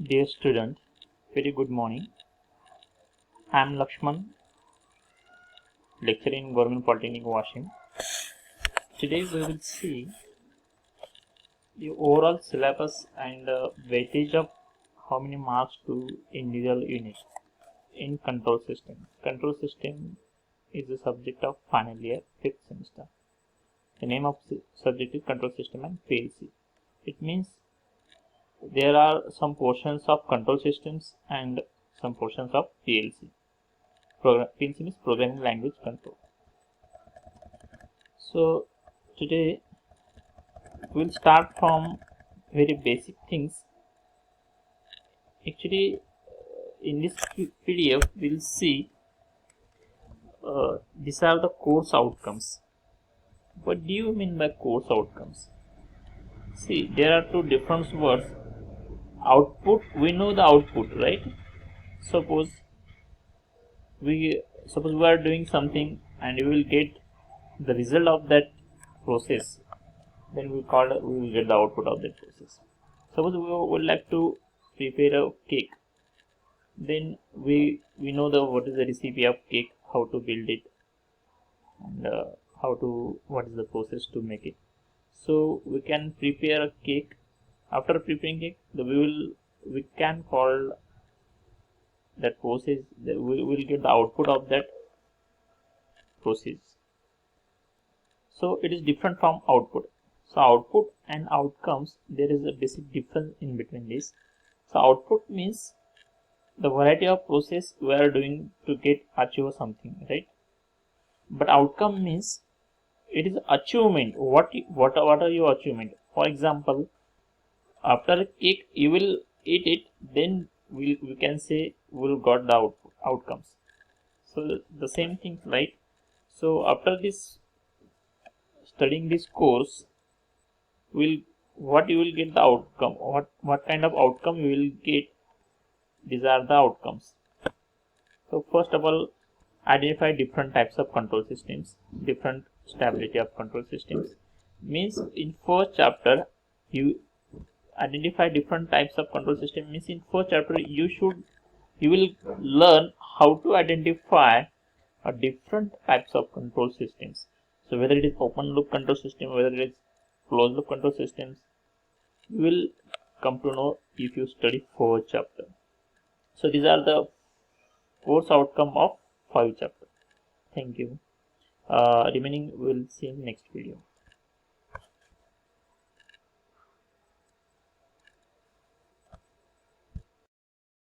Dear student, very good morning. I am Lakshman, lecturer in Government Polytechnic Washing. Today we will see the overall syllabus and weightage of how many marks to individual units in control system. Control system is the subject of final year 5th semester. The name of the subject is control system and PLC. It means there are some portions of control systems and some portions of PLC. PLC means programming language control. So today we'll start from very basic things. Actually, in this PDF we'll see these are the course outcomes. What do you mean by course outcomes? See, there are two different words. Output, we know the output, right? Suppose we are doing something and we will get the result of that process, then we will get the output of that process. Suppose we would like to prepare a cake, then we know what is the recipe of cake, how to build it, and what is the process to make it. So we can prepare a cake. After preparing cake, we can call that process. We will get the output of that process. So it is different from output. So output and outcomes, there is a basic difference in between this. So output means the variety of process we are doing to achieve something, right? But outcome means it is achievement. What are your achievement? For example, after a cake you will eat it, then we can say we'll got the outcomes. So the same thing, right? So after this studying this course, what you will get the outcome, what kind of outcome you will get. These are the outcomes. So first of all, identify different types of control systems, different stability of control systems. Means in first chapter you identify different types of control system. Means in first chapter you will learn how to identify different types of control systems. So whether it is open loop control system, whether it is closed loop control systems, you will come to know if you study first chapter. So these are the course outcome of 5 chapters. Thank you. Remaining we'll see in next video.